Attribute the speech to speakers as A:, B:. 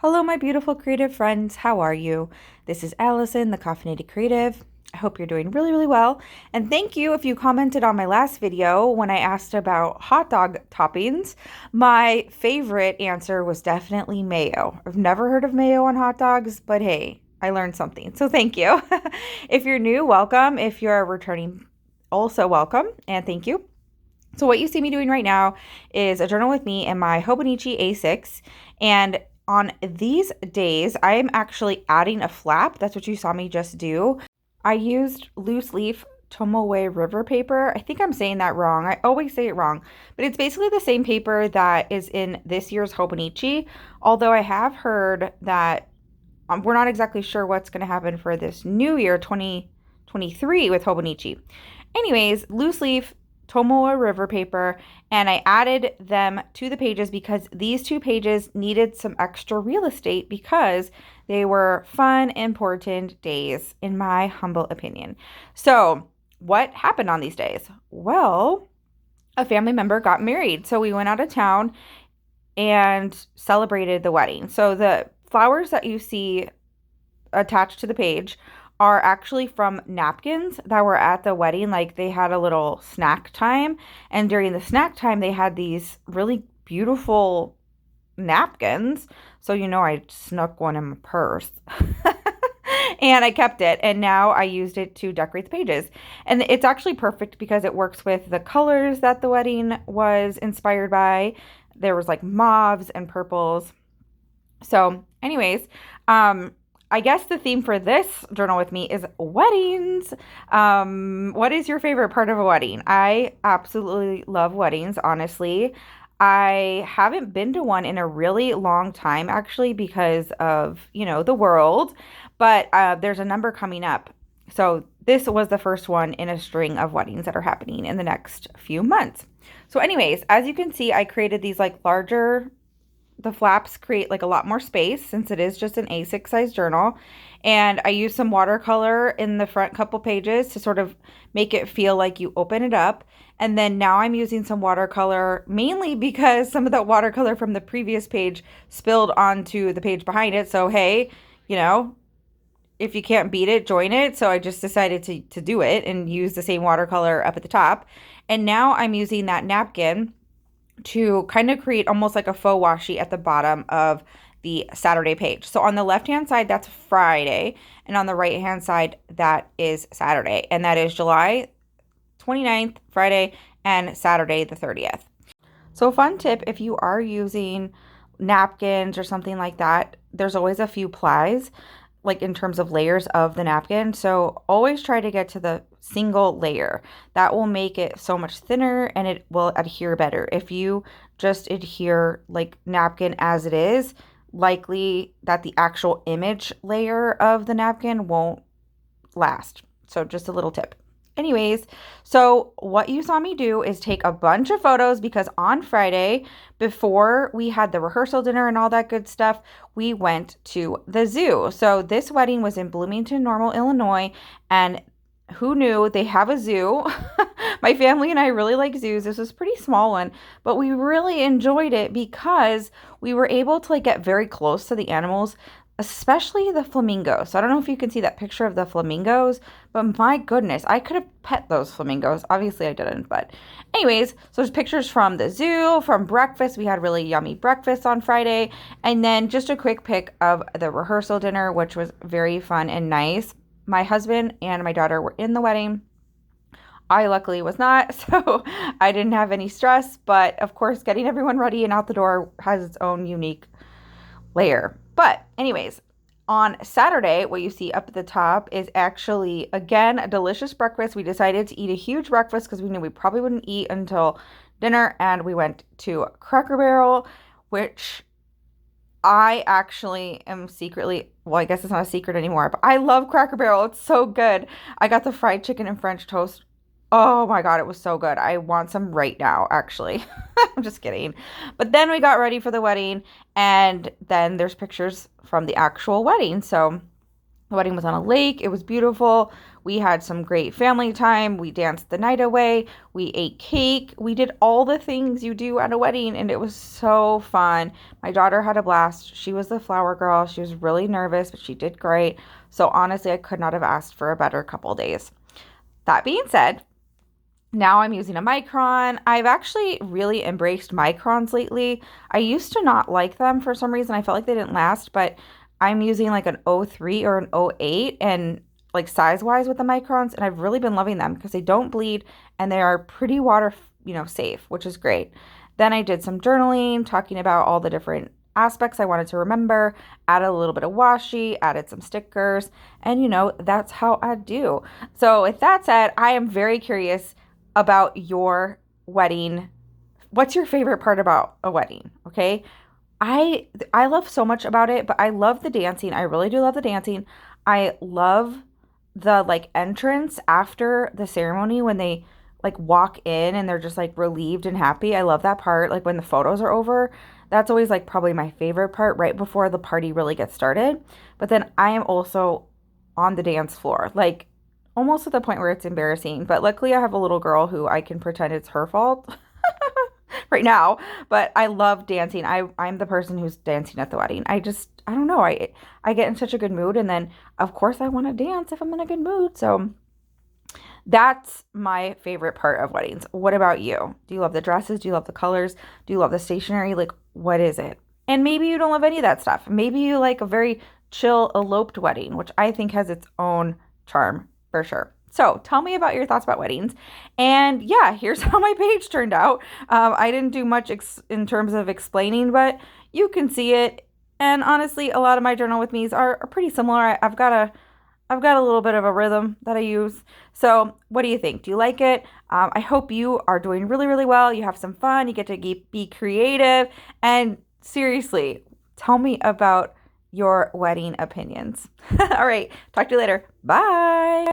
A: Hello, my beautiful creative friends. How are you? This is Allison, the Caffeinated Creative. I hope you're doing really, really well. And thank you if you commented on my last video when I asked about hot dog toppings. My favorite answer was definitely mayo. I've never heard of mayo on hot dogs, but hey, I learned something. So thank you. If you're new, welcome. If you're returning, also welcome and thank you. So what you see me doing right now is a journal with me and my Hobonichi A6. And on these days, I am actually adding a flap. That's what you saw me just do. I used loose leaf Tomoe river paper. I think I'm saying that wrong. I always say it wrong, but it's basically the same paper that is in this year's Hobonichi. Although I have heard that we're not exactly sure what's going to happen for this new year, 2023 with Hobonichi. Anyways, loose leaf Tomoe river paper, and I added them to the pages because these two pages needed some extra real estate because they were fun, important days, in my humble opinion. So what happened on these days? Well, a family member got married, so we went out of town and celebrated the wedding. So the flowers that you see attached to the page are actually from napkins that were at the wedding. Like they had a little snack time, and during the snack time they had these really beautiful napkins. So I snuck one in my purse and I kept it, and now I used it to decorate the pages. And it's actually perfect because it works with the colors that the wedding was inspired by. There was like mauves and purples. So anyways, I guess the theme for this journal with me is weddings. What is your favorite part of a wedding? I absolutely love weddings, honestly. I haven't been to one in a really long time, actually, because of, the world, but there's a number coming up. So this was the first one in a string of weddings that are happening in the next few months. So anyways, as you can see, I created these like larger, the flaps create like a lot more space since it is just an A6 size journal. And I used some watercolor in the front couple pages to sort of make it feel like you open it up. And then now I'm using some watercolor mainly because some of that watercolor from the previous page spilled onto the page behind it. So, hey, if you can't beat it, join it. So I just decided to do it and use the same watercolor up at the top. And now I'm using that napkin to kind of create almost like a faux washi at the bottom of the Saturday page. So on the left-hand side, that's Friday, and on the right-hand side, that is Saturday, and that is July 29th, Friday, and Saturday the 30th. So fun tip, if you are using napkins or something like that, there's always a few plies, like in terms of layers of the napkin. So always try to get to the single layer. That will make it so much thinner and it will adhere better. If you just adhere like napkin as it is, likely that the actual image layer of the napkin won't last. So just a little tip. Anyways, so what you saw me do is take a bunch of photos because on Friday, before we had the rehearsal dinner and all that good stuff, we went to the zoo. So this wedding was in Bloomington Normal, Illinois, and who knew they have a zoo? My family and I really like zoos. This was a pretty small one, but we really enjoyed it because we were able to get very close to the animals, especially the flamingos. So I don't know if you can see that picture of the flamingos, but my goodness, I could have pet those flamingos. Obviously I didn't, but anyways, so there's pictures from the zoo, from breakfast. We had really yummy breakfast on Friday, and then just a quick pic of the rehearsal dinner, which was very fun and nice. My husband and my daughter were in the wedding. I luckily was not, so I didn't have any stress, but of course, getting everyone ready and out the door has its own unique layer. But anyways, on Saturday, what you see up at the top is actually, again, a delicious breakfast. We decided to eat a huge breakfast because we knew we probably wouldn't eat until dinner, and we went to Cracker Barrel, which I actually am secretly, well, I guess it's not a secret anymore, but I love Cracker Barrel. It's so good. I got the fried chicken and French toast. Oh my God, it was so good. I want some right now, actually. I'm just kidding. But then we got ready for the wedding, and then there's pictures from the actual wedding. So The wedding was on a lake. It was beautiful. We had some great family time. We danced the night away. We ate cake. We did all the things you do at a wedding, and it was so fun. My daughter had a blast. She was the flower girl. She was really nervous, but she did great. So honestly, I could not have asked for a better couple days. That being said, now I'm using a micron. I've actually really embraced microns lately. I used to not like them for some reason. I felt like they didn't last, but I'm using like an 03 or an 08 and like size-wise with the microns, and I've really been loving them because they don't bleed and they are pretty water, safe, which is great. Then I did some journaling, talking about all the different aspects I wanted to remember, added a little bit of washi, added some stickers, and that's how I do. So with that said, I am very curious about your wedding. What's your favorite part about a wedding? Okay. I love so much about it, but I love the dancing. I really do love the dancing. I love the like entrance after the ceremony when they like walk in and they're just like relieved and happy. I love that part. Like when the photos are over, that's always like probably my favorite part right before the party really gets started. But then I am also on the dance floor, like almost at the point where it's embarrassing. But luckily I have a little girl who I can pretend it's her fault right now. But I love dancing. I'm the person who's dancing at the wedding. I don't know. I get in such a good mood, and then of course I want to dance if I'm in a good mood. So that's my favorite part of weddings. What about you? Do you love the dresses? Do you love the colors? Do you love the stationery? Like, what is it? And maybe you don't love any of that stuff. Maybe you like a very chill eloped wedding, which I think has its own charm for sure. So tell me about your thoughts about weddings. And yeah, here's how my page turned out. I didn't do much in terms of explaining, but you can see it. And honestly, a lot of my journal with me's are pretty similar. I've got a little bit of a rhythm that I use. So what do you think? Do you like it? I hope you are doing really, really well. You have some fun. You get to be creative. And seriously, tell me about your wedding opinions. All right. Talk to you later. Bye.